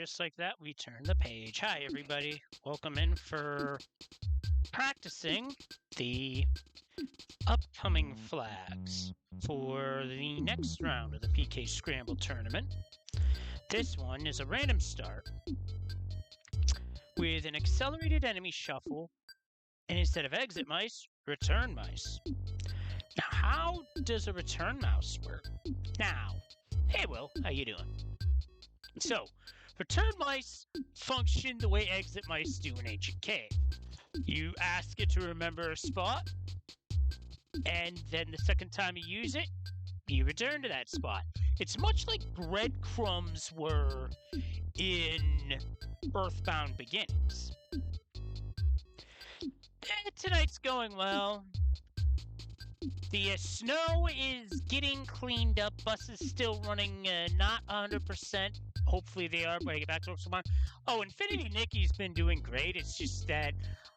just like that, we turn the page. Hi, everybody. Welcome in for practicing the upcoming flags for the next round of the PK Scramble tournament. This one is a random start with an accelerated enemy shuffle, and instead of exit mice, return mice. Now, how does a return mouse work? Now, hey Will, how you doing? So, return mice function the way exit mice do in Ancient Cave. You ask it to remember a spot, and then the second time you use it, you return to that spot. It's much like breadcrumbs were in Earthbound Beginnings. Tonight's going well. The snow is getting cleaned up. Bus is still running not 100%. Hopefully they are when I get back to work tomorrow. Oh, Infinity Nikki's been doing great. It's just that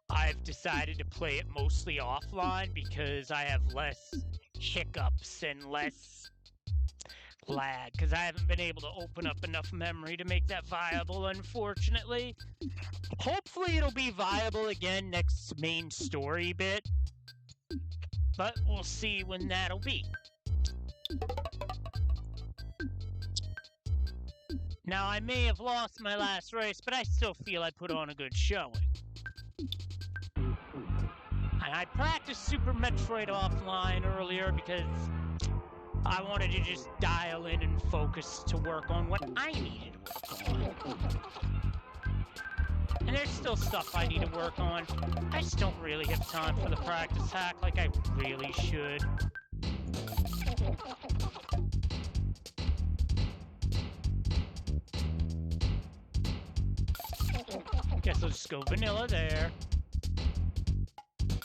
I've decided to play it mostly offline because I have less hiccups and less lag because I haven't been able to open up enough memory to make that viable, unfortunately. Hopefully it'll be viable again next main story bit, but we'll see when that'll be. Now, I may have lost my last race, but I still feel I put on a good showing. And I practiced Super Metroid offline earlier because I wanted to just dial in and focus to work on what I needed to work on. And there's still stuff I need to work on. I just don't really have time for the practice hack like I really should. Guess I'll just go vanilla there.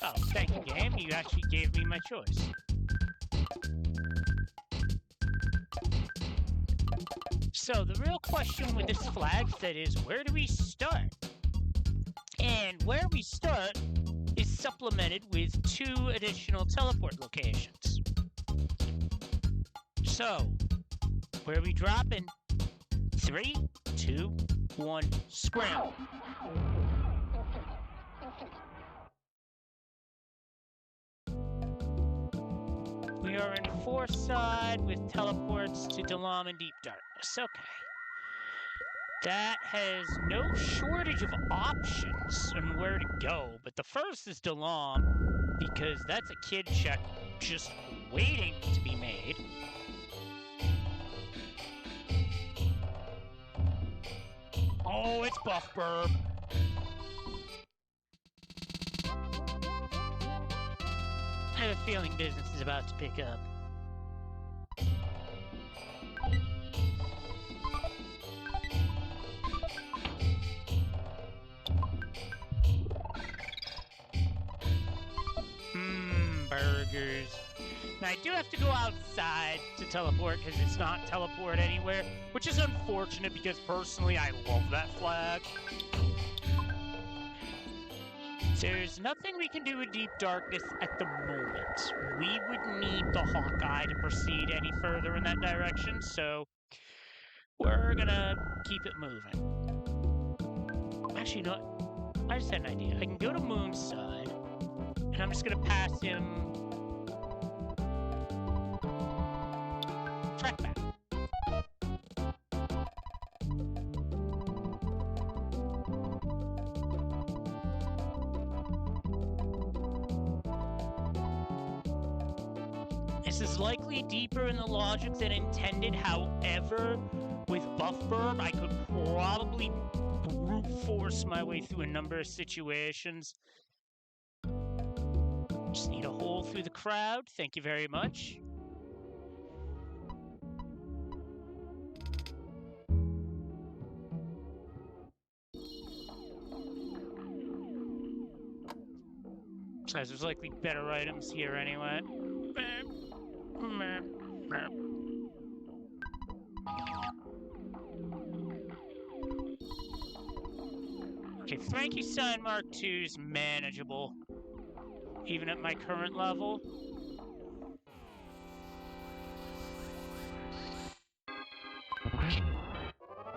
Oh, thank you, game. You actually gave me my choice. So the real question with this flag set is, where do we start? And where we start is supplemented with 2 additional teleport locations. So, where are we dropping? 3, 2, 1, scramble. We are in Foreside with teleports to Dalam and Deep Darkness. Okay. That has no shortage of options on where to go, but the first is Dalam, because that's a kid check just waiting to be made. Oh, it's Buff Burb. I have a feeling business is about to pick up. Burgers. Now, I do have to go outside to teleport because it's not teleport anywhere, which is unfortunate because personally I love that flag. There's nothing we can do with Deep Darkness at the moment. We would need the Hawkeye to proceed any further in that direction, so we're gonna keep it moving. Actually, you know what? I just had an idea. I can go to Moonside, and I'm just gonna pass him track back. This is likely deeper in the logic than intended. However, with Buff Burb, I could probably brute force my way through a number of situations. Just need a hole through the crowd. Thank you very much. Besides, there's likely better items here anyway. Okay, Frankenstein Mark II is manageable, even at my current level.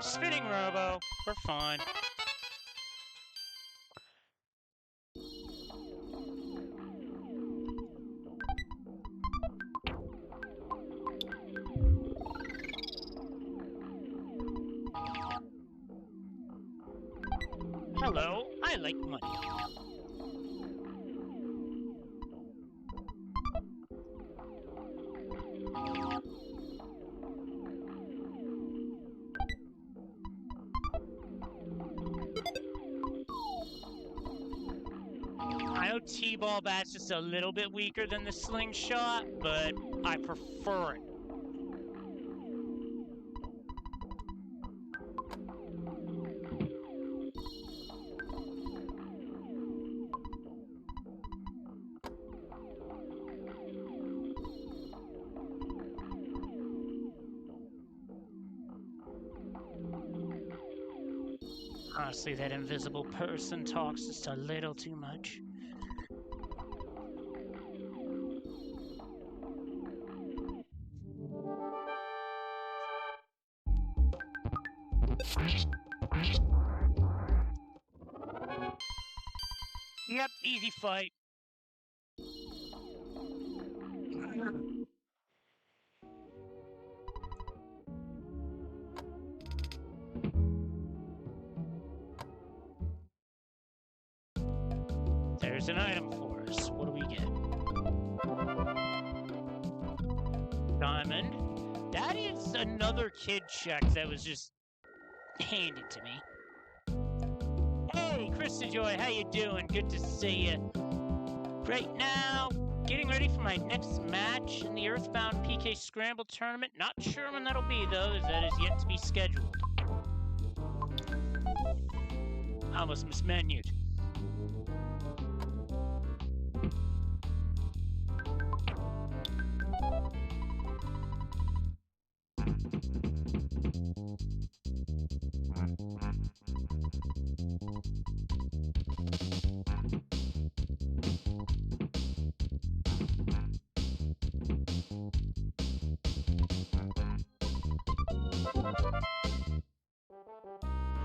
Spinning robo. We're fine. Hello, I like money. I know T-ball bat's just a little bit weaker than the slingshot, but I prefer it. Honestly, that invisible person talks just a little too much. Yep, easy fight. There's an item for us. What do we get? Diamond. That is another kid check that was just handed to me. Hey, Krista Joy, how you doing? Good to see you. Right now, getting ready for my next match in the Earthbound PK Scramble tournament. Not sure when that'll be, though, as that is yet to be scheduled. I almost mismenued.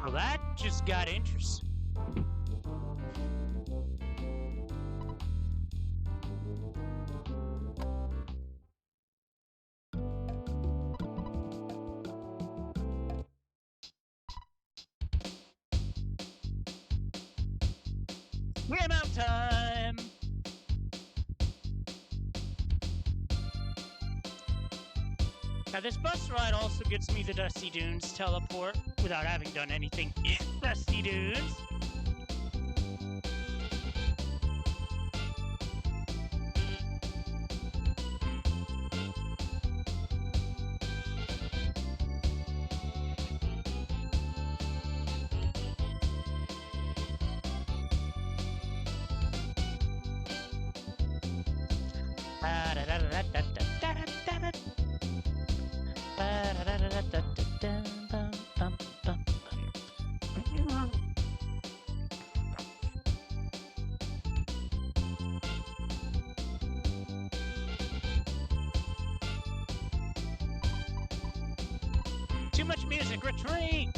Well, that just got interesting. Game out time! Now, this bus ride also gets me the Dusty Dunes teleport without having done anything in Dusty Dunes. Too much music, retreat!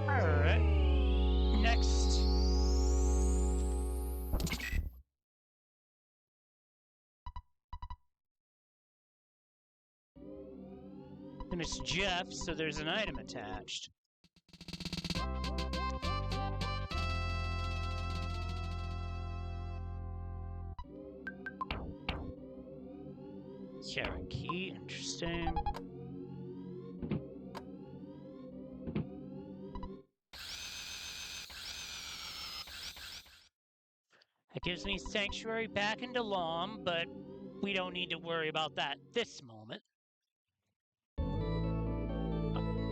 Alright. Next. And it's Jeff, so there's an item attached. Carrot key, interesting. That gives me Sanctuary back into Lom, but we don't need to worry about that this moment.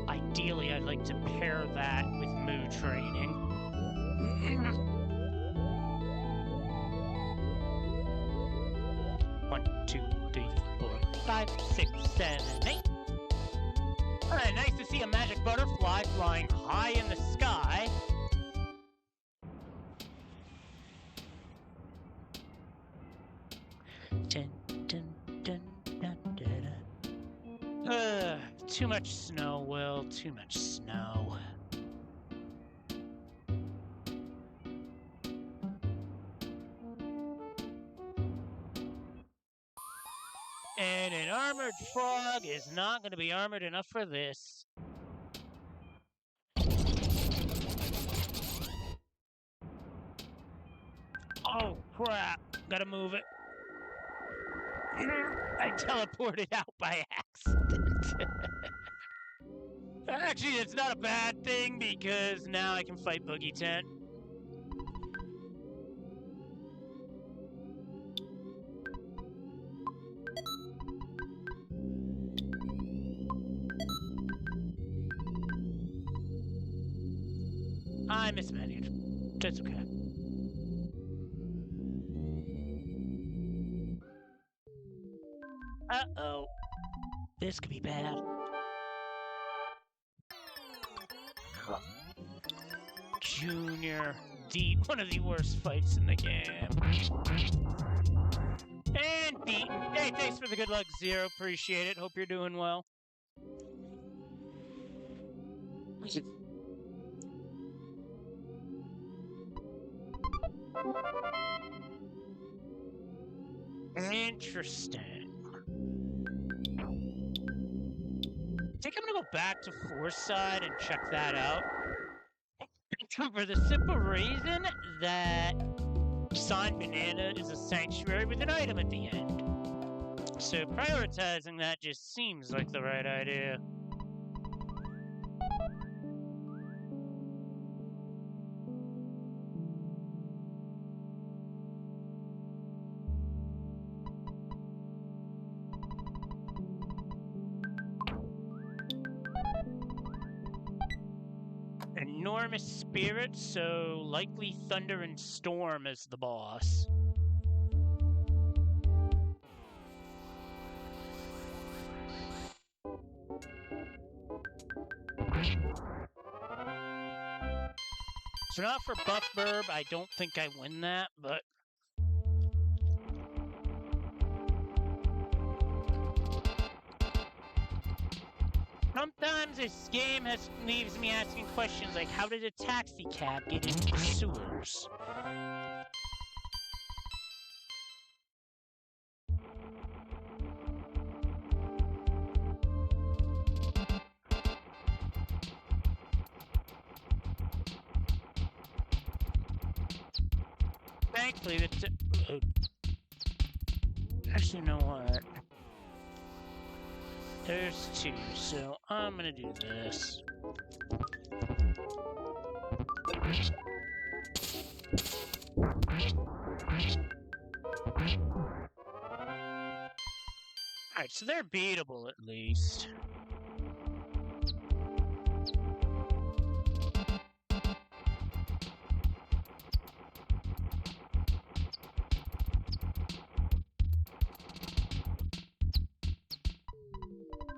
Ideally, I'd like to pair that with Moo training. 1, 2, 3, 4, 5, 6, 7, 8. Alright, nice to see a magic butterfly flying high in the sky. Dun, dun, dun, dun, dun, dun. Too much snow, Will. Too much snow. And an armored frog is not going to be armored enough for this. Oh, crap. Gotta move it. I teleported out by accident. Actually, it's not a bad thing because now I can fight Boogie Tent. I mismanaged. That's okay. Uh-oh. This could be bad. Junior. One of the worst fights in the game. And beaten. Hey, thanks for the good luck, Zero. Appreciate it. Hope you're doing well. Interesting. I think I'm gonna go back to Foresight and check that out. For the simple reason that Signed Banana is a sanctuary with an item at the end. So prioritizing that just seems like the right idea. Enormous spirit, so likely Thunder and Storm as the boss. So not for Buff Burb, I don't think I win that, but... Sometimes this game leaves me asking questions like, how did a taxi cab get into the sewers? Thankfully, actually, you know what? There's 2, so I'm gonna do this. Alright, so they're beatable at least.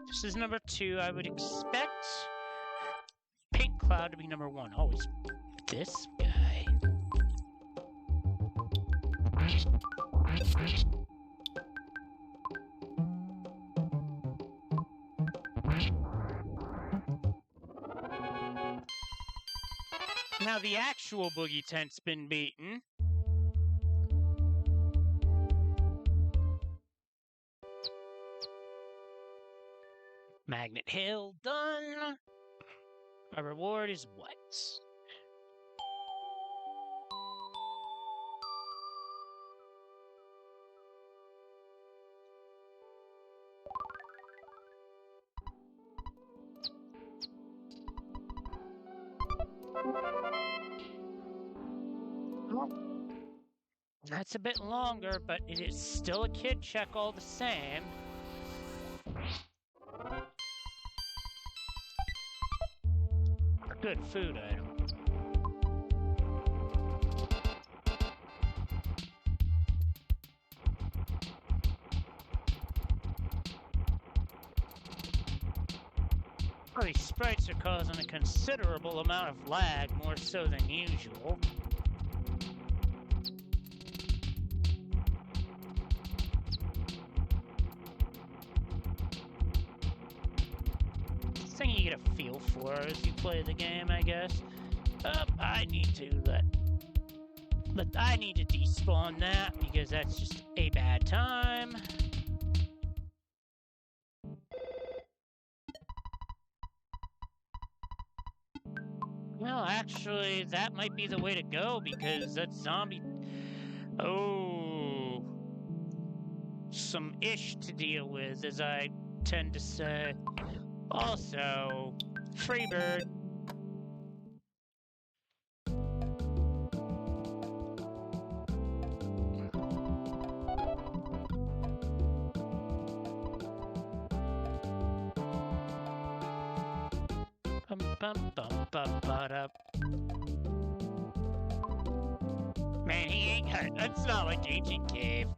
This is number 2. I would expect Pink Cloud to be number 1. Oh, it's this guy. Now the actual Boogie Tent's been beaten. Magnet Hill done. Our reward is what? That's a bit longer, but it is still a kid check all the same. Good food item. Well, these sprites are causing a considerable amount of lag, more so than usual. Thing you get a feel for as you play the game, I guess. I need to I need to despawn that because that's just a bad time. Well, actually, that might be the way to go because that zombie. Oh, some ish to deal with, as I tend to say. Also, Freebird. Man, he ain't. That's not like Ancient Cave.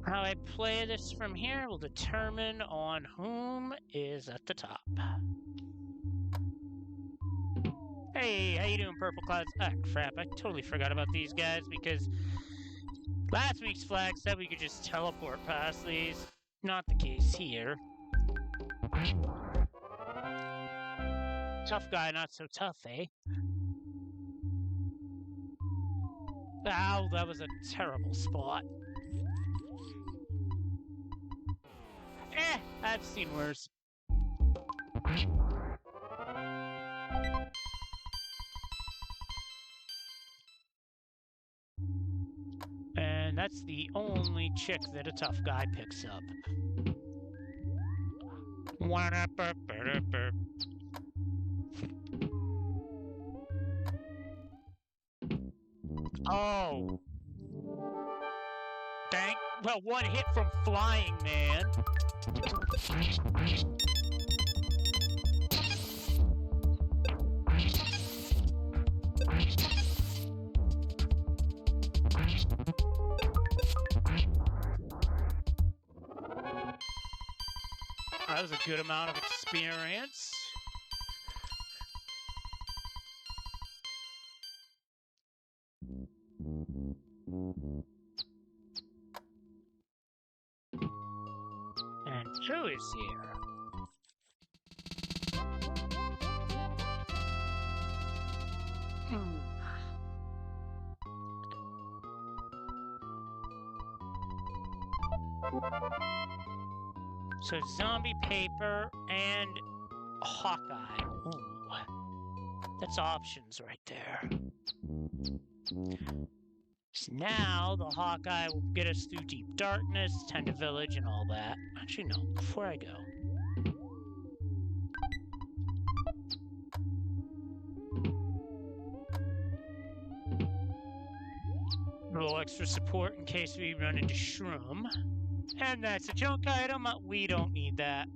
How I play this from here will determine on whom is at the top. Hey, how you doing, Purple Clouds? Ah, crap, I totally forgot about these guys because last week's flag said we could just teleport past these. Not the case here. Tough guy, not so tough, eh? Ow, that was a terrible spot. I've seen worse. And that's the only chick that a tough guy picks up. Oh. Dang. Well, one hit from Flying Man. That was a good amount of experience. And who is here? So zombie paper and Hawkeye. Ooh. That's options right there. So now the Hawkeye will get us through Deep Darkness, Tender Village, and all that. Actually, no, before I go. A little extra support in case we run into Shroom. And that's a junk item. We don't need that.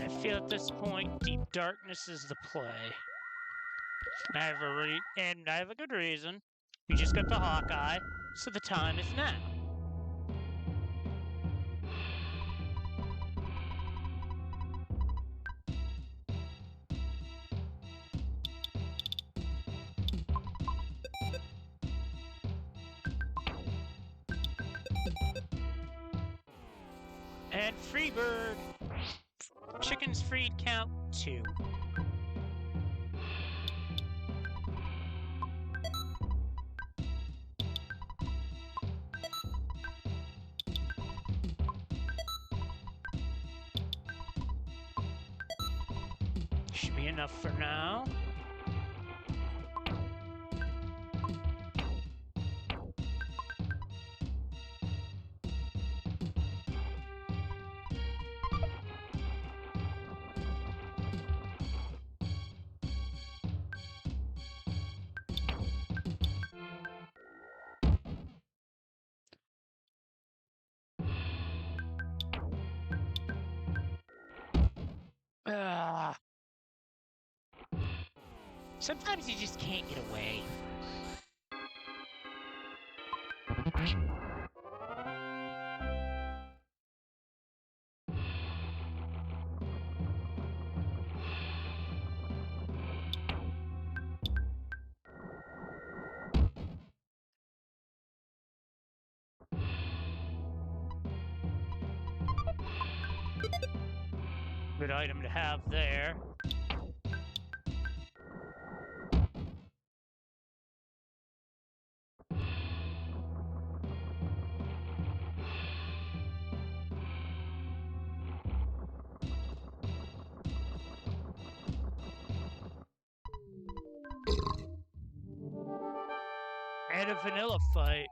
I feel at this point, Deep Darkness is the play. I have a good reason. We just got the Hawkeye, so the time is now. And Freebird. Chickens freed count 2. Should be enough for now. Sometimes you just can't get away. Good item to have there. And a vanilla fight.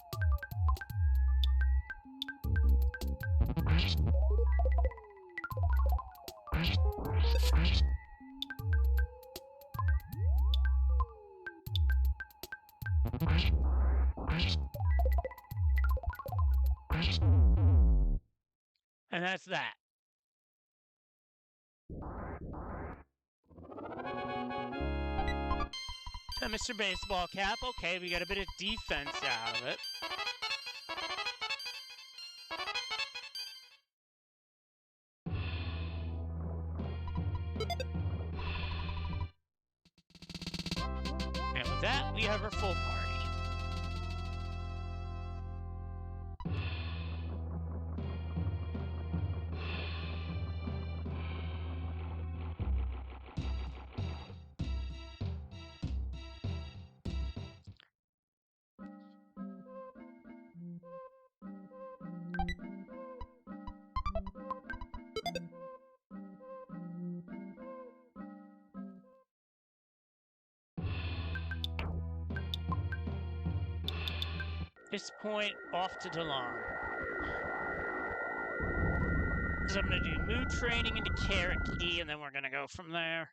And that's that. And Mr. Baseball Cap, okay, we got a bit of defense out of it. And with that, we have our full party. This point, off to DeLon. So I'm going to do mood training into Carrot Key, and then we're going to go from there.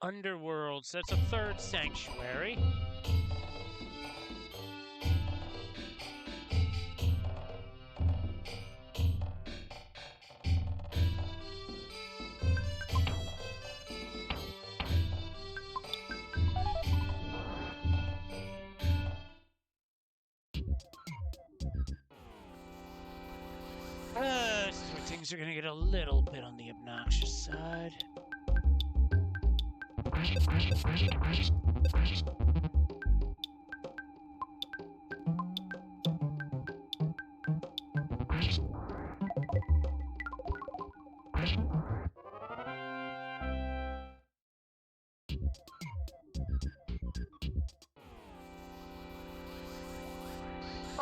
Underworld, so that's a third sanctuary. This is where things are going to get a little bit on the obnoxious side.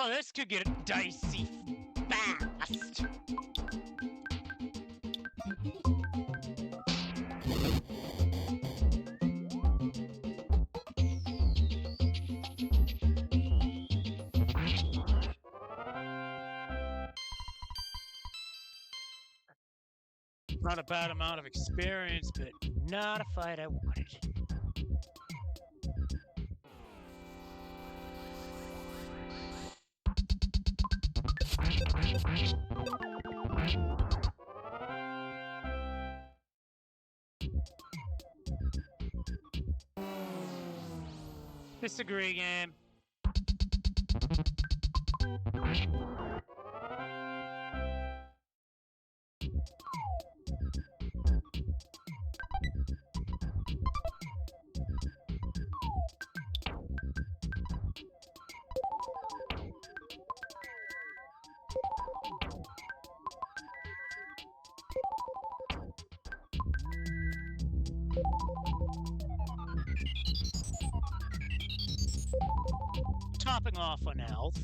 Oh, this could get dicey fast. Not a bad amount of experience, but not a fight I wanted. Disagree, game. Topping off on health.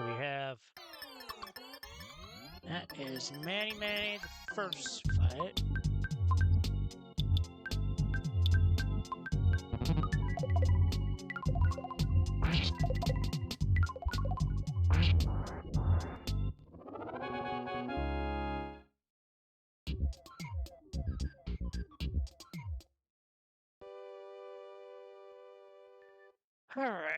We have... That is Manny Manny, the first fight. All right.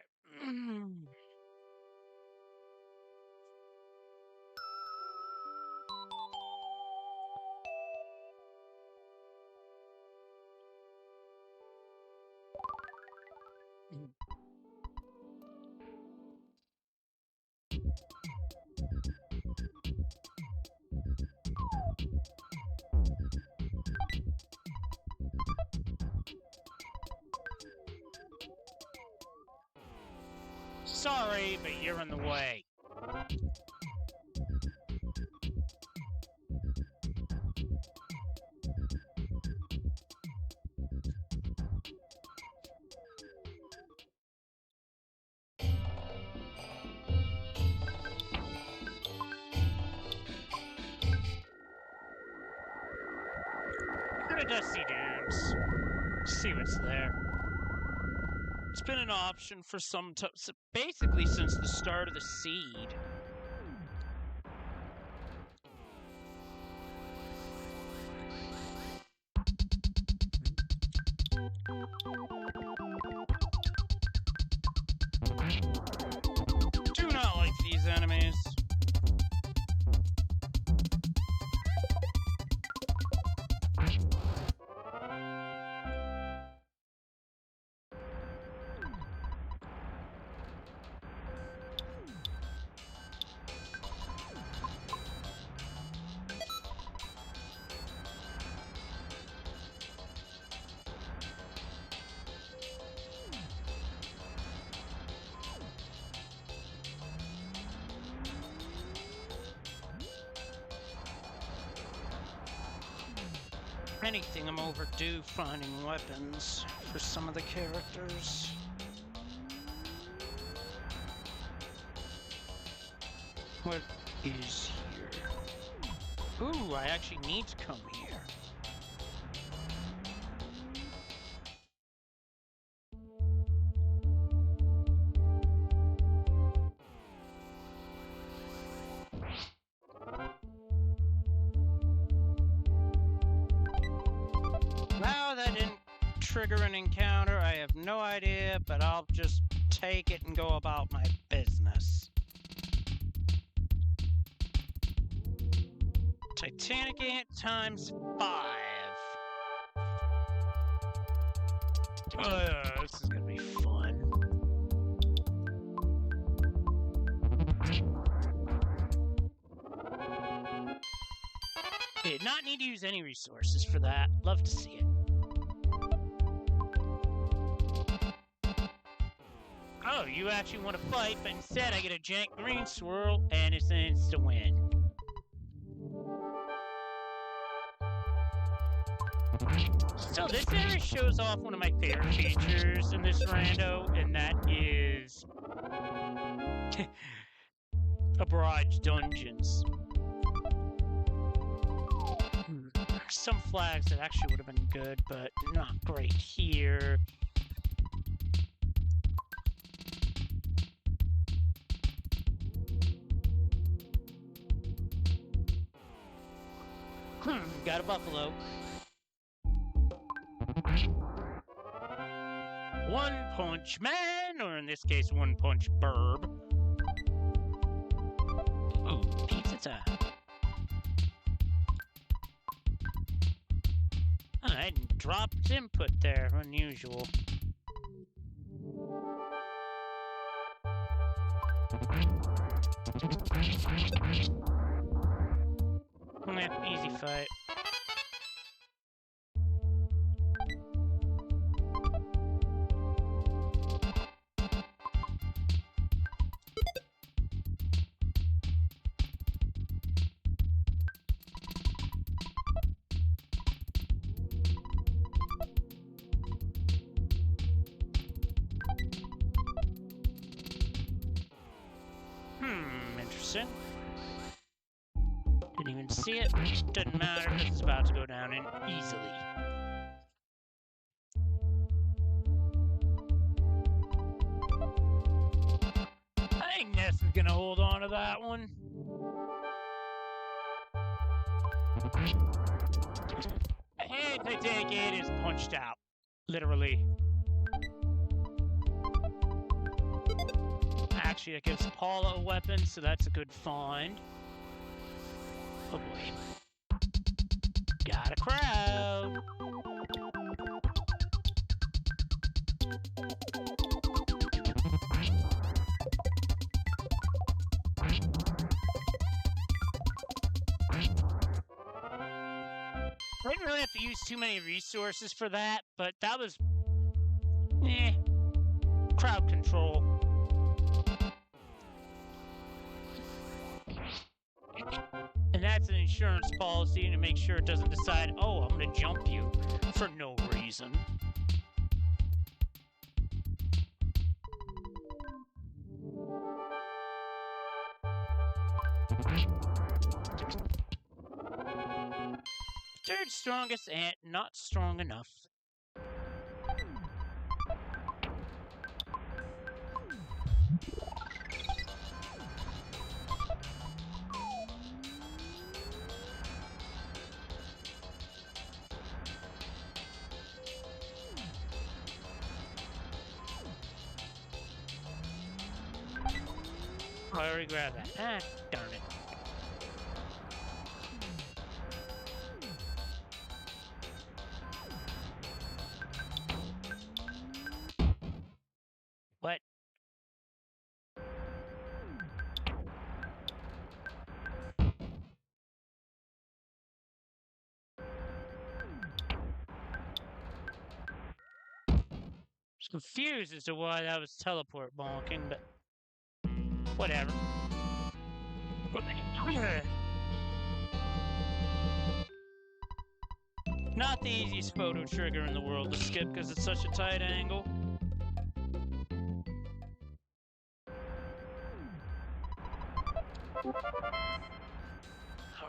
Sorry, but you're in the way. Go to Dusty Dunes. See what's there. It's been an option for some time, basically since the start of the seed. Do not like these enemies. anything, I'm overdue finding weapons for some of the characters. What is here? Ooh, I actually need to come here. Wow, that didn't trigger an encounter. I have no idea, but I'll just take it and go about my business. Titanic Ant times 5. This is gonna be fun. Did not need to use any resources for that. Love to see it. Oh, you actually want to fight, but instead I get a giant green swirl, and it's an insta-win. So this area shows off one of my favorite features in this rando, and that is Barrage Dungeons. Some flags that actually would have been good, but not great here. Got a buffalo. One Punch Man, or in this case, One Punch Burb. Ooh, pizza time. I dropped input there, unusual. Easy fight. Interesting. Didn't even see it. Doesn't matter because it's about to go down in easily. I think Ness is gonna hold on to that one. And I take it is punched out. Literally. Actually, that gives Paula a weapon, so that's a good find. Oh boy. Got a crowd. I didn't really have to use too many resources for that, but that was... crowd control. And that's an insurance policy to make sure it doesn't decide, oh, I'm going to jump you for no reason. Third strongest ant, not strong enough. I already grabbed that. Ah, darn it. What? I was confused as to why that was teleport bonking, but whatever. Not the easiest photo trigger in the world to skip because it's such a tight angle.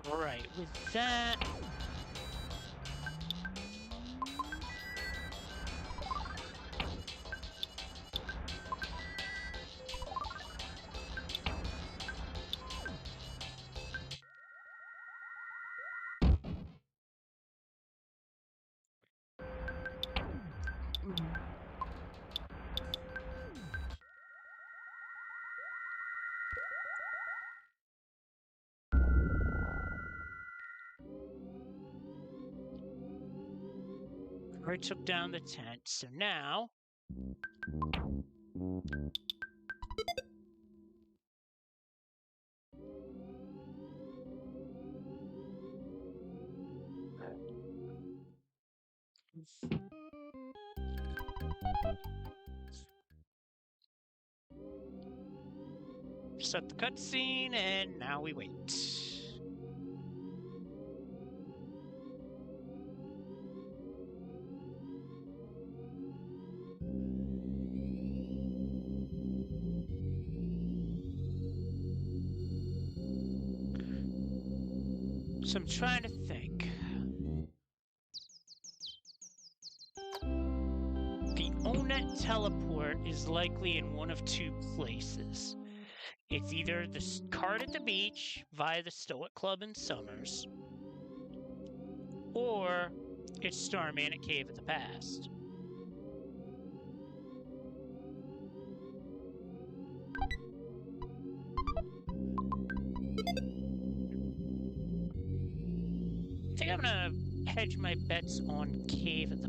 Alright, with that... I took down the tent, so now... Set the cutscene, and now we wait. So I'm trying to think. The Onet teleport is likely in one of two places. It's either the card at the beach via the Stoic Club in Summers, or it's Starman at Cave of the Past. I think I'm gonna hedge my bets on Cave of the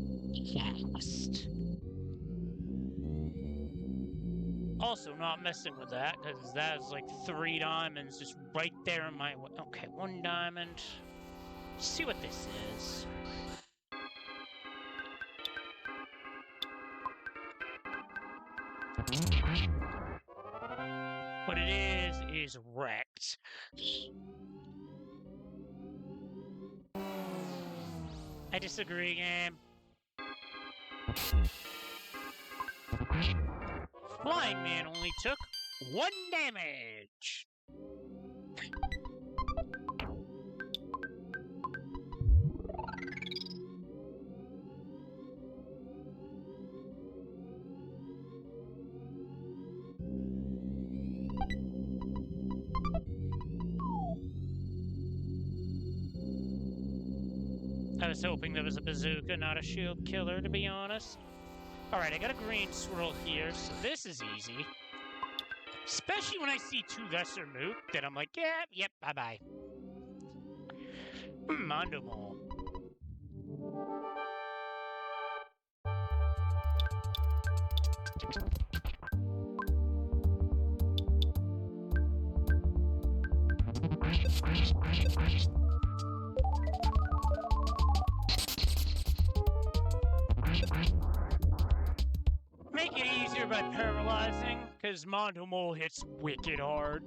Past. Also not messing with that, because that is like 3 diamonds just right there in my way. Okay, 1 diamond. Let's see what this is. What it is wrecked. I disagree, game. Flying Man only took 1 damage. I was hoping there was a bazooka, not a shield killer, to be honest. Alright, I got a green swirl here, so this is easy. Especially when I see 2 lesser moot, that I'm like, yep, bye-bye. Mondo Mall. Make it easier by paralyzing, because Mondo Mole hits wicked hard.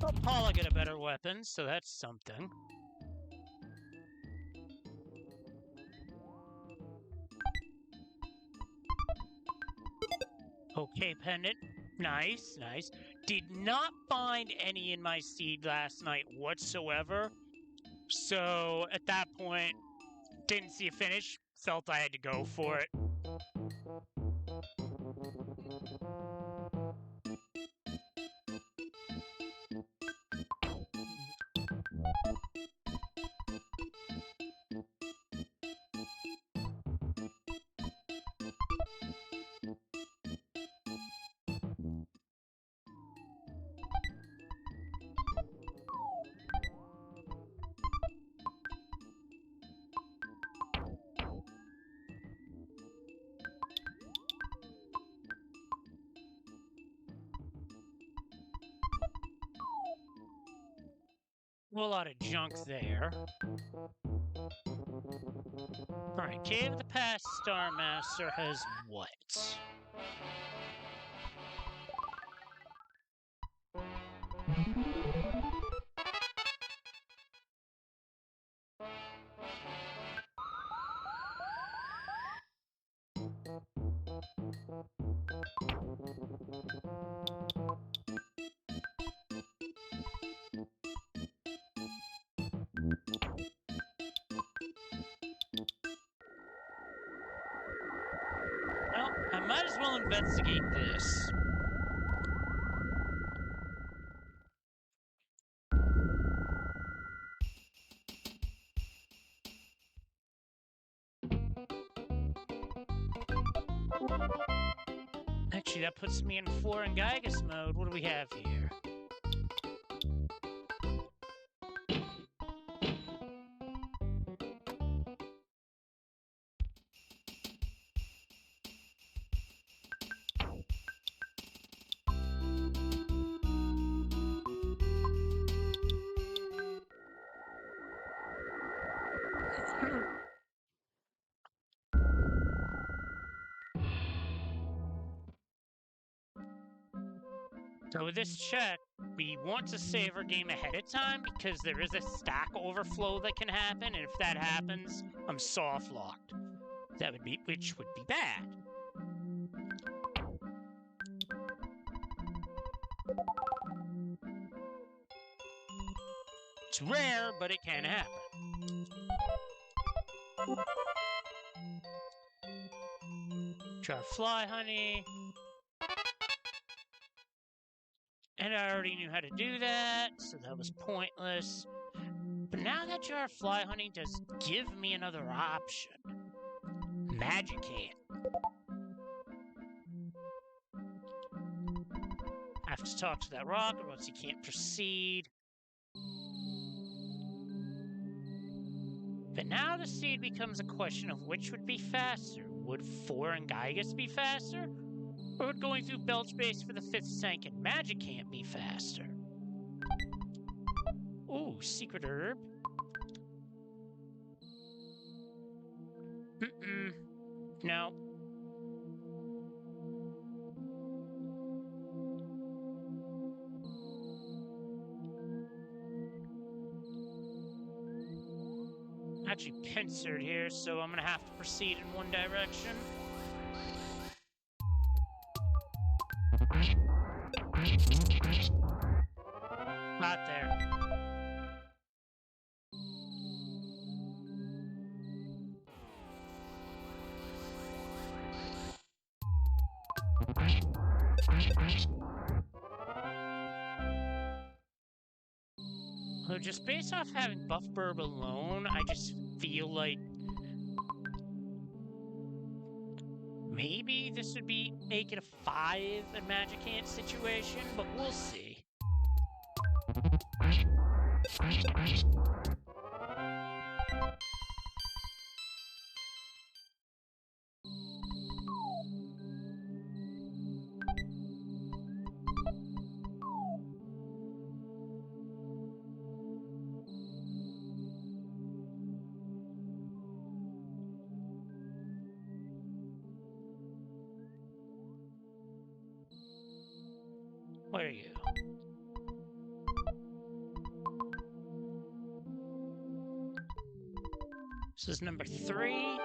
Well, Paula get a better weapon, so that's something. Okay, pendant. Nice, nice. Did not find any in my seed last night whatsoever. So, at that point, didn't see a finish. Felt I had to go for it. whole lot of junk there. Alright, Cave of the Past Star Master has what? Well, I might as well investigate this. Actually, that puts me in Flora and Gygas mode. What do we have here? So with this check, we want to save our game ahead of time because there is a stack overflow that can happen, and if that happens, I'm soft locked. That would be, which would be bad. It's rare, but it can happen. Try fly honey. And I already knew how to do that, so that was pointless. But now that Jar of Fly Honey does give me another option. Magic Hand. I have to talk to that rock, or else he can't proceed. But now the seed becomes a question of which would be faster. Would 4 and Gygas be faster? Or would going through Belch Base for the 5th tank and Magic Camp be faster? Ooh, Secret Herb. No. Actually pincered here, so I'm gonna have to proceed in one direction. Not there. So just based off having Buff Burb alone, I just feel like maybe this would be make it a 5 in Magic Hand situation, but we'll see. Where are you? This is number 3.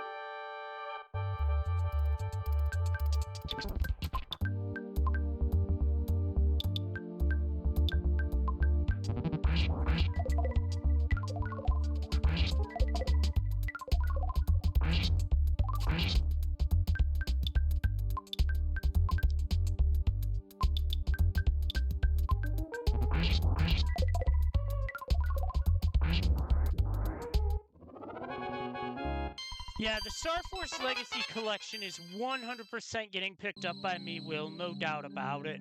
Yeah, the Star Force Legacy Collection is 100% getting picked up by me, Will, no doubt about it.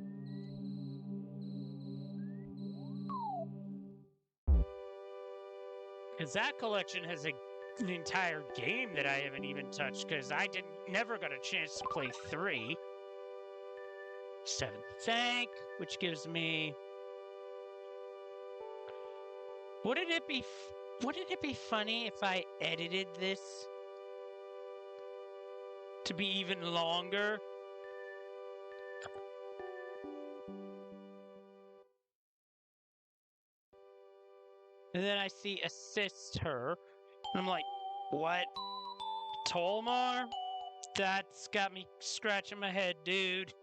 Because that collection has an entire game that I haven't even touched, because I never got a chance to play 3. 7th Thank, which gives me Wouldn't it be funny if I edited this to be even longer? And then I see assist her. And I'm like, what? Tolmar? That's got me scratching my head, dude.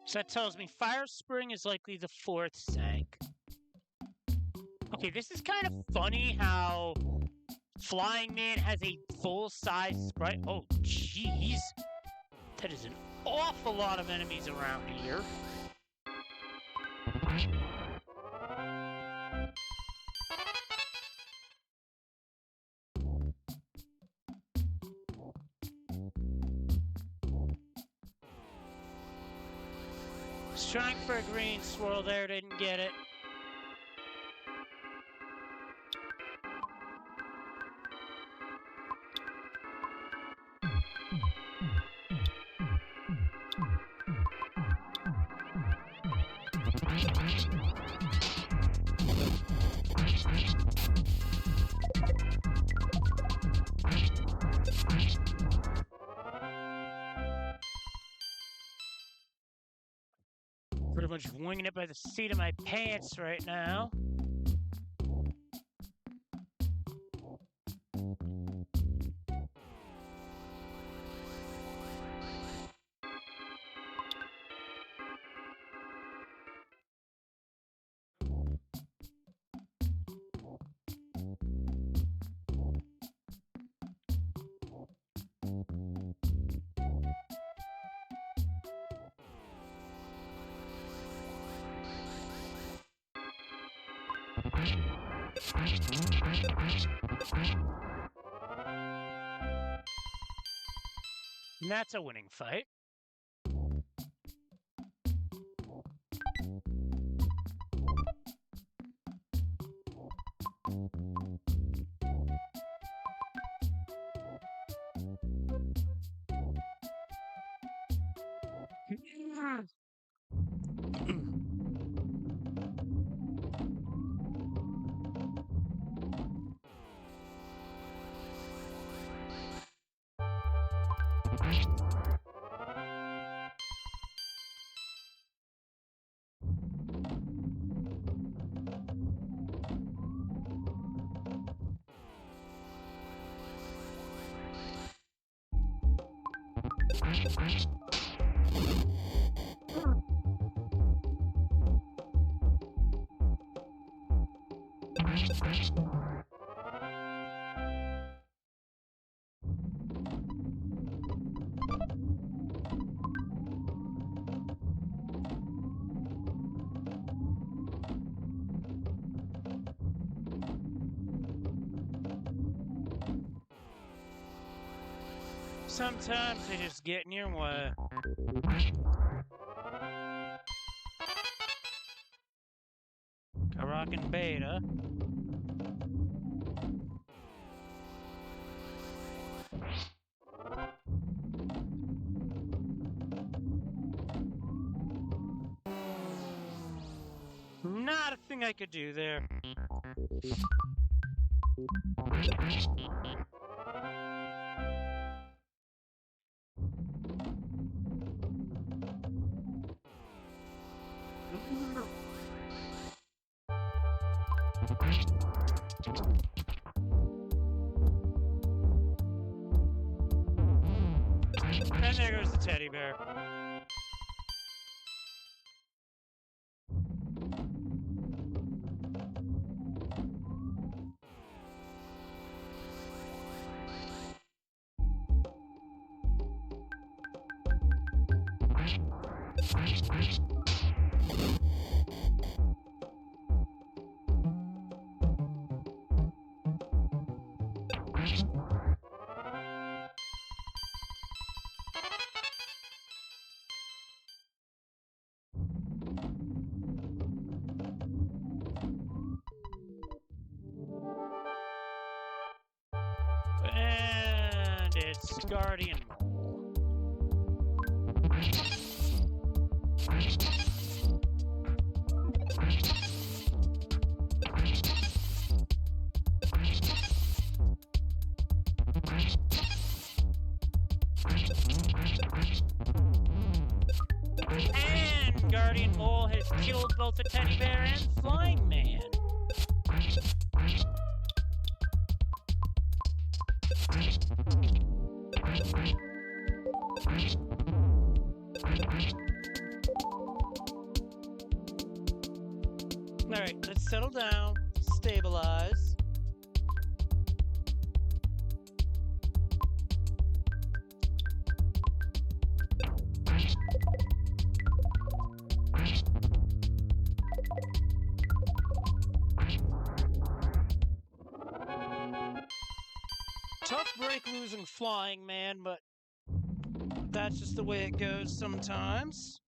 So that tells me Fire Spring is likely the 4th sank. Okay, this is kind of funny how Flying Man has a full-size sprite. Oh, jeez. That is an awful lot of enemies around here. Was trying for a green swirl there, didn't get it. Pretty much winging it by the seat of my pants right now. And that's a winning fight. Sometimes they just get in your way. A rockin' beta. Not a thing I could do there. And there goes the teddy bear. it's Guardian Mole. And Guardian Mole has killed both the teddy bear and flying man. Alright, let's settle down, stabilize. Tough break losing flying man, but that's just the way it goes sometimes.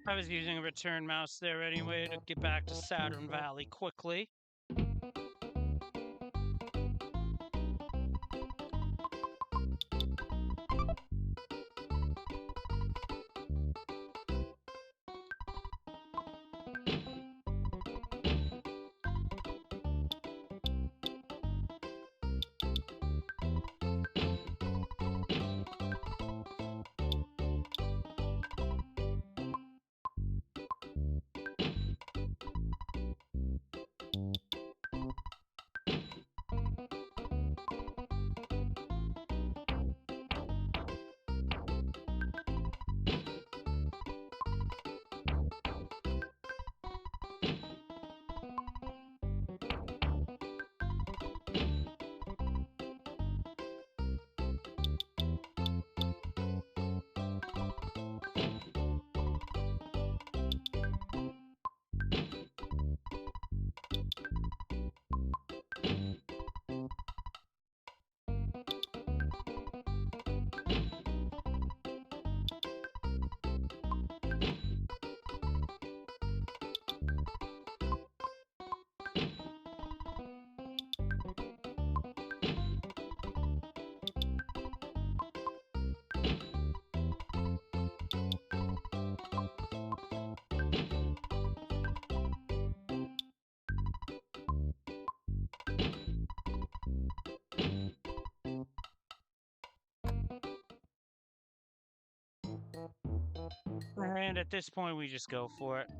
I was using a return mouse there anyway to get back to Saturn Valley quickly. And at this point, we just go for it.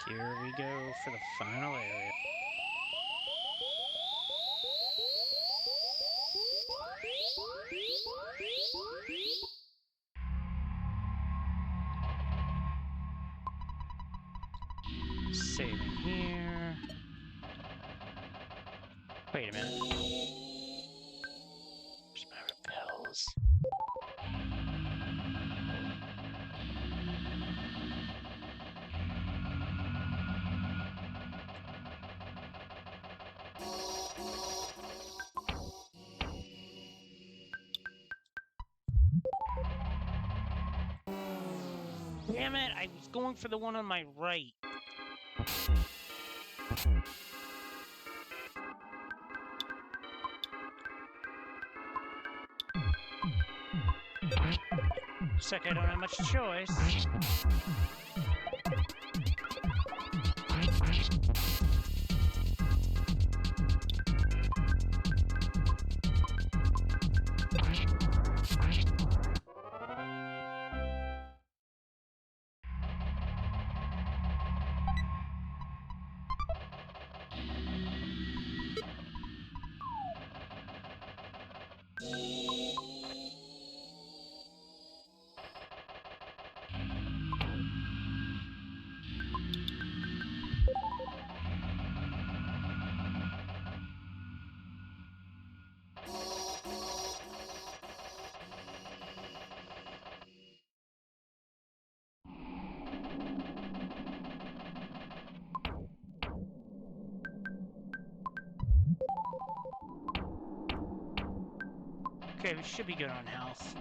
Here we go for the final area. Saving here. Wait a minute. Where's my repels? Damn it, I was going for the one on my right. Looks like I don't have much choice. Okay, we should be good on health.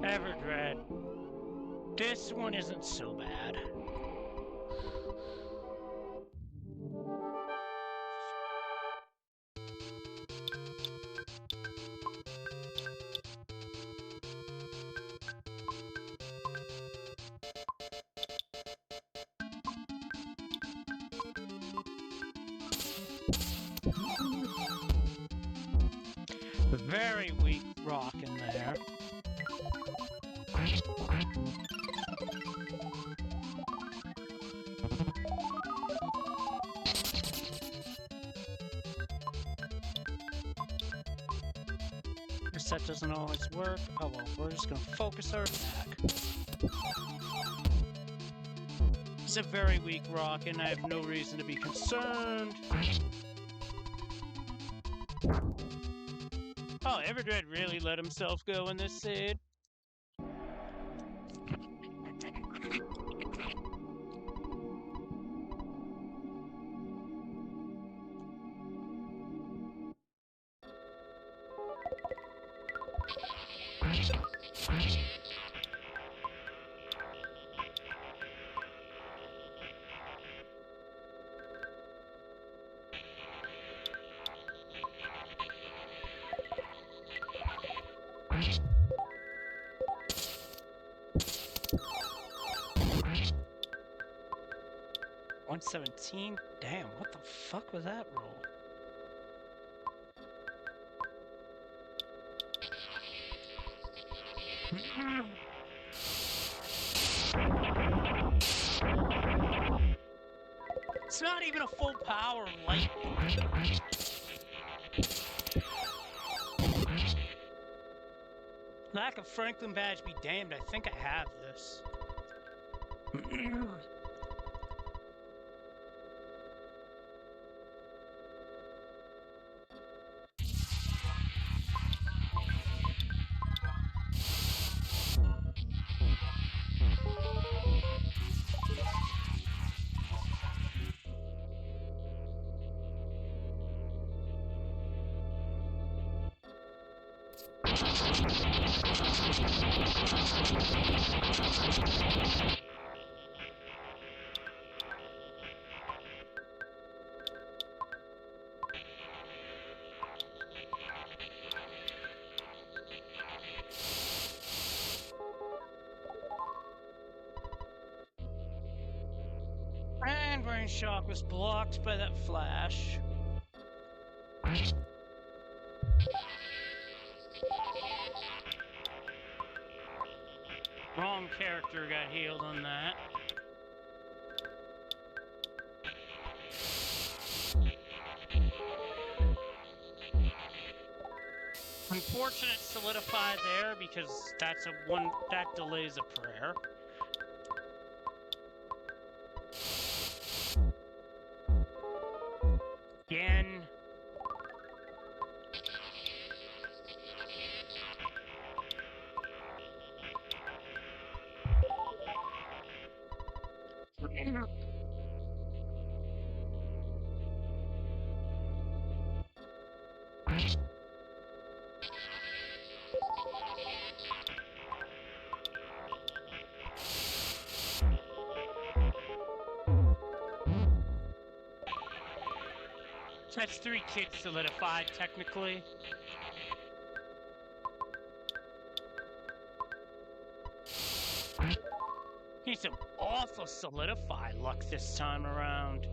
Everdread. This one isn't so bad. Very weak rock in there. Guess that doesn't always work. Oh well, we're just gonna focus our attack. It's a very weak rock and I have no reason to be concerned. Oh, Everdread really let himself go in this seed. $117? Damn, what the fuck was that roll? It's not even a full power light. Lack of Franklin badge be damned, I think I have this. And Brain Shock was blocked by that flash. Wrong character got healed on that. Unfortunate solidify there because that's that delays a prayer. Again, So that's 3 kids solidified, technically. Need some awful solidify luck this time around.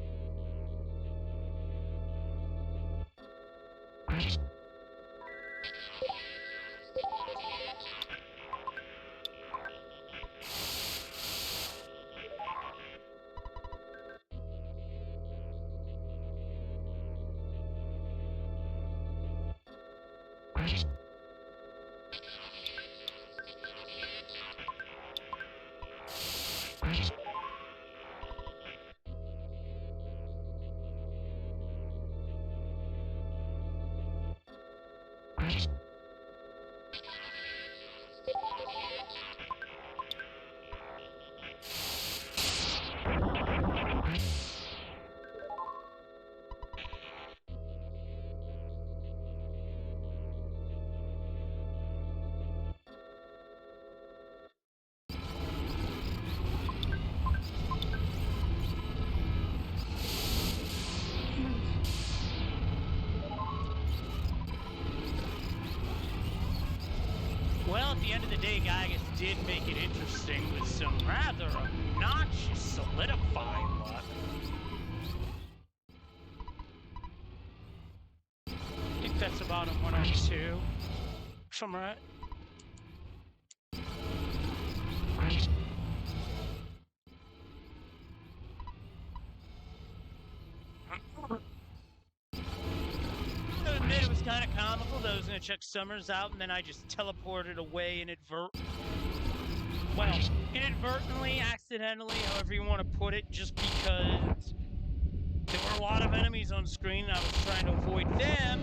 Well, at the end of the day, Gygas did make it interesting with some rather obnoxious solidifying luck. I think that's about a 102. If I'm right. I admit it was kind of comical that I was going to check Summers out and then I just teleported away inadvertently, accidentally, however you want to put it, just because there were a lot of enemies on screen and I was trying to avoid them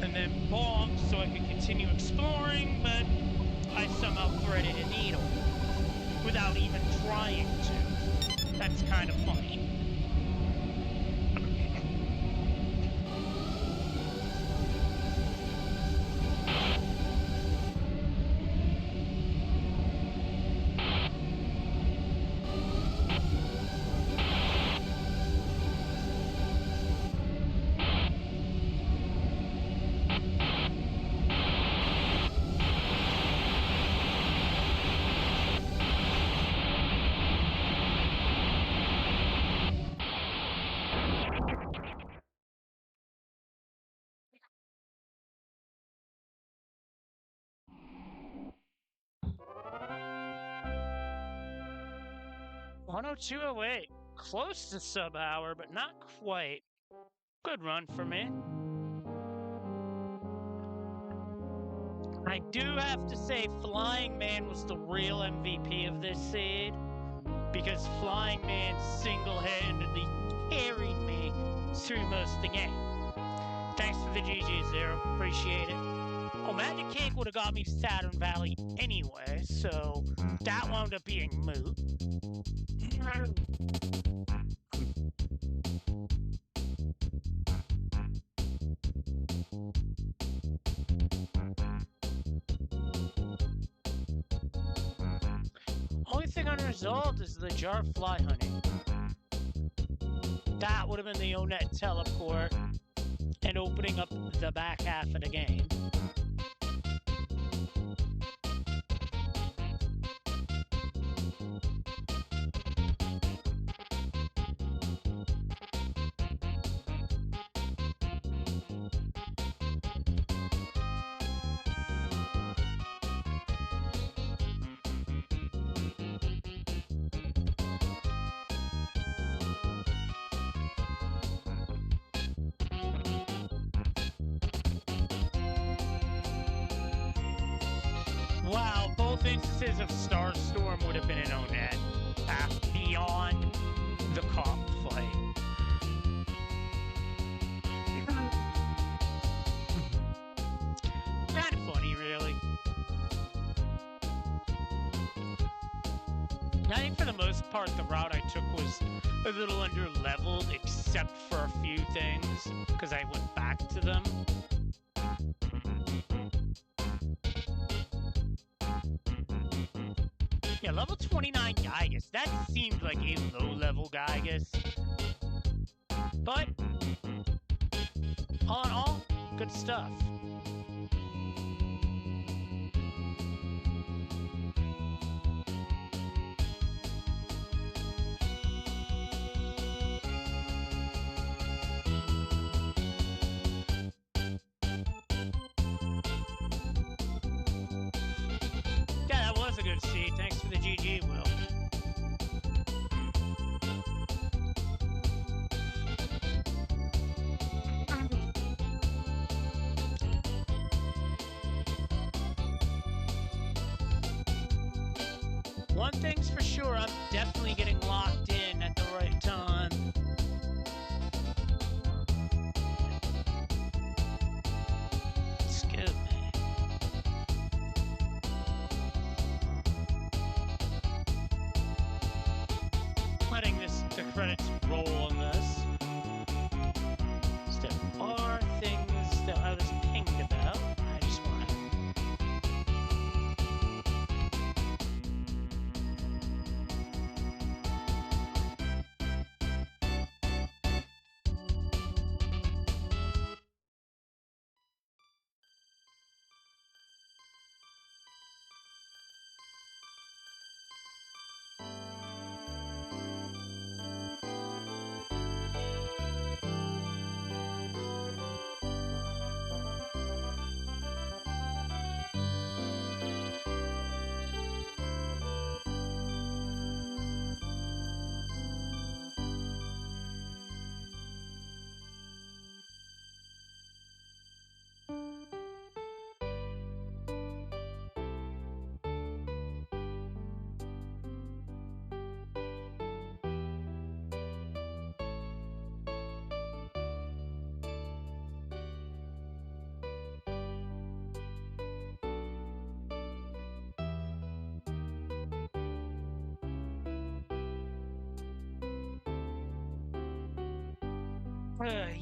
and then bonk so I could continue exploring, but I somehow threaded a needle without even trying to. That's kind of funny. $102.08. Close to sub-hour, but not quite. Good run for me. I do have to say Flying Man was the real MVP of this seed, because Flying Man single-handedly carried me through most of the game. Thanks for the GG, Zero. Appreciate it. Oh, Magic Cake would have got me to Saturn Valley anyway, so that wound up being moot. Only thing unresolved is the jar of fly honey. That would have been the Onet teleport and opening up the back half of the game. Wow, both instances of Starstorm would have been an Onet beyond the comp fight. Kind of funny, really. I think for the most part, the route I took was a little under-leveled, except for a few things, because I went back to them. That seemed like a low-level guy, I guess. But, all in all, good stuff. Yeah, that was a good seed. Thanks for the GG, Will. One thing's for sure, I'm definitely getting locked in at the right time. Let's go, man. Letting the credits roll on this. There are things that I was pinged about. I just want to...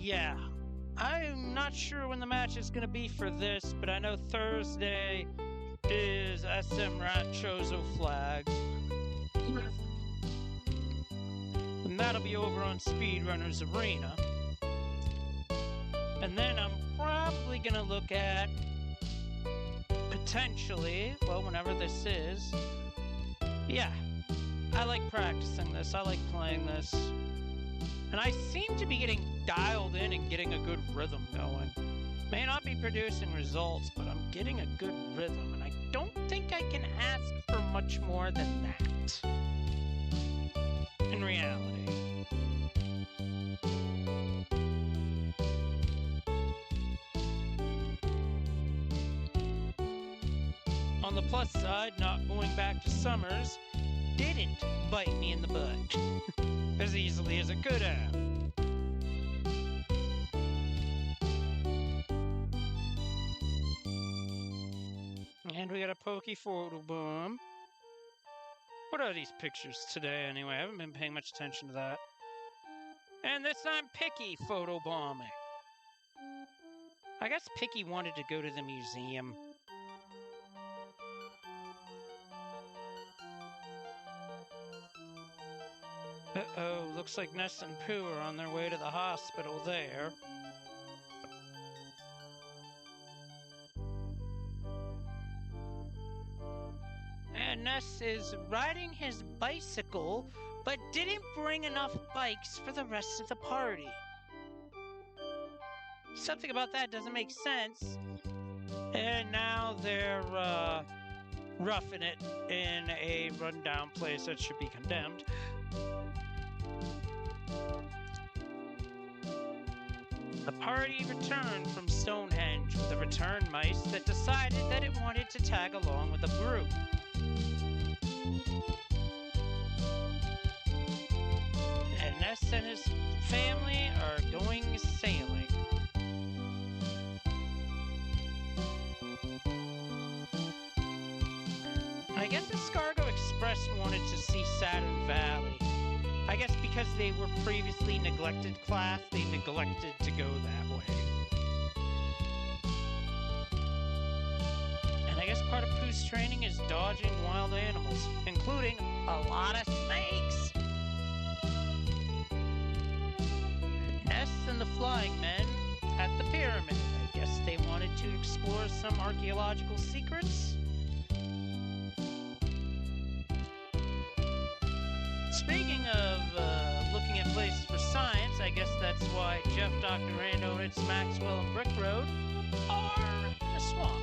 Yeah. I'm not sure when the match is going to be for this, but I know Thursday is SM Ranchozo Flag. And that'll be over on Speedrunners Arena. And then I'm probably going to look at potentially, well, whenever this is. Yeah. I like practicing this. I like playing this. And I seem to be getting dialed in and getting a good rhythm going. May not be producing results, but I'm getting a good rhythm, and I don't think I can ask for much more than that. In reality. On the plus side, not going back to Summers didn't bite me in the butt. As easily as it could have. And we got a pokey photo bomb. What are these pictures today anyway? I haven't been paying much attention to that. And this time, Picky photo bombing. I guess Picky wanted to go to the museum. Uh-oh, looks like Ness and Pooh are on their way to the hospital there. And Ness is riding his bicycle, but didn't bring enough bikes for the rest of the party. Something about that doesn't make sense. And now they're, roughing it in a rundown place that should be condemned. The party returned from Stonehenge with a return mice that decided that it wanted to tag along with the group. And Ness and his family are going sailing. I guess the Escargot Express wanted to see Saturn Valley. I guess because they were previously neglected class, they neglected to go that way. And I guess part of whose training is dodging wild animals, including a lot of snakes. Ness and the Flying Men at the pyramid. I guess they wanted to explore some archaeological secrets. Speaking of looking at places for science, I guess that's why Jeff, Dr. Randonitz, Maxwell, and Brick Road are in the swamp.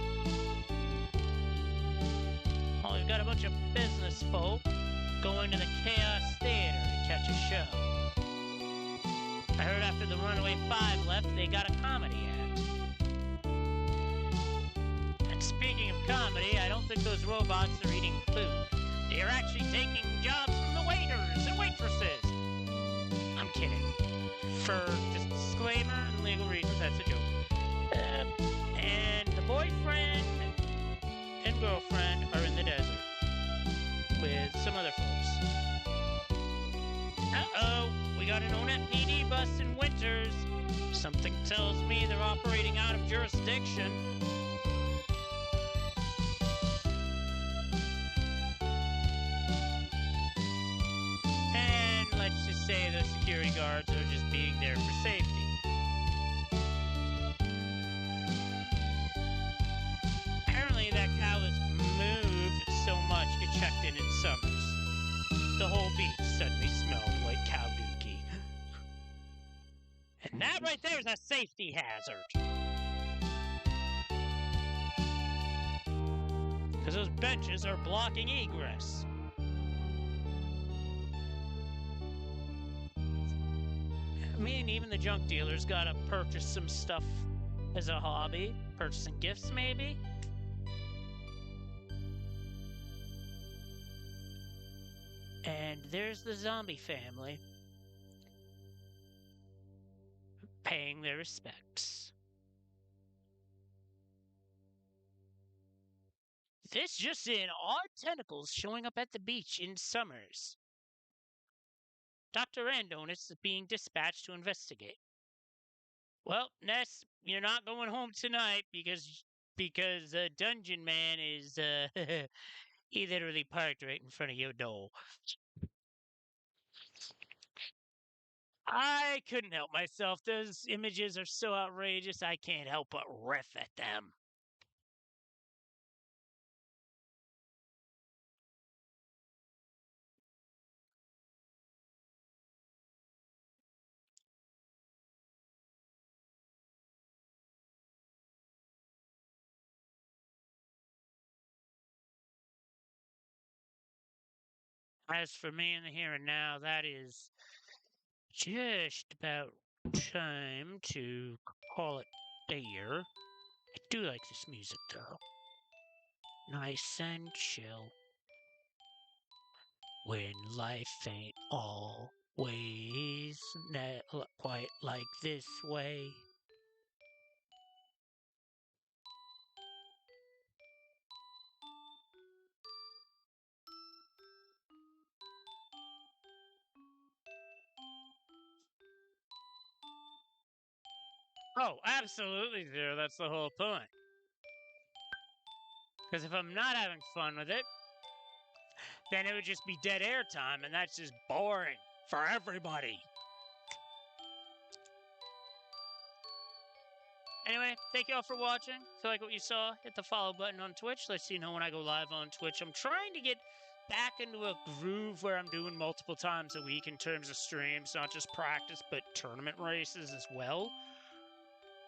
Well, we've got a bunch of business folk going to the Chaos Theater to catch a show. I heard after the Runaway Five left, they got a comedy act. And speaking of comedy, I don't think those robots are eating food. They're actually taking jobs from the waiters and waitresses. I'm kidding. For just disclaimer and legal reasons, that's a joke. And the boyfriend and girlfriend are in the desert with some other folks. Uh-oh, we got an ONET PD bus in Winters. Something tells me they're operating out of jurisdiction. And let's just say those security guards are just being there for safety. Apparently that cow has moved so much it checked in summers. The whole beach suddenly smelled like cow dookie. And that right there is a safety hazard. Because those benches are blocking egress. I mean, even the junk dealers gotta purchase some stuff as a hobby. Purchasing gifts, maybe? And there's the zombie family paying their respects. This just in, odd tentacles showing up at the beach in summers. Dr. Randonis is being dispatched to investigate. Well, Ness, you're not going home tonight because Dungeon Man is he literally parked right in front of your door. I couldn't help myself. Those images are so outrageous, I can't help but riff at them. As for me in the here and now, that is just about time to call it there. I do like this music, though. Nice and chill. When life ain't always quite like this way. Oh, absolutely, Zero. That's the whole point. Because if I'm not having fun with it, then it would just be dead air time, and that's just boring for everybody. Anyway, thank you all for watching. If you like what you saw, hit the follow button on Twitch. Let you know when I go live on Twitch. I'm trying to get back into a groove where I'm doing multiple times a week in terms of streams, not just practice, but tournament races as well.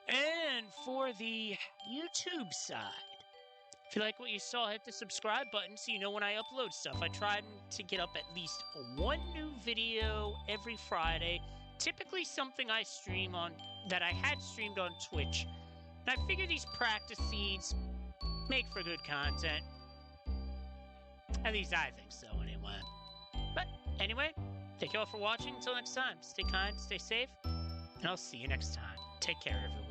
And for the YouTube side, if you like what you saw, hit the subscribe button so you know when I upload stuff. I try to get up at least one new video every Friday. Typically something I stream on, that I had streamed on Twitch. And I figure these practice seeds make for good content. At least I think so, anyway. But anyway, thank you all for watching. Until next time, stay kind, stay safe, and I'll see you next time. Take care, everyone.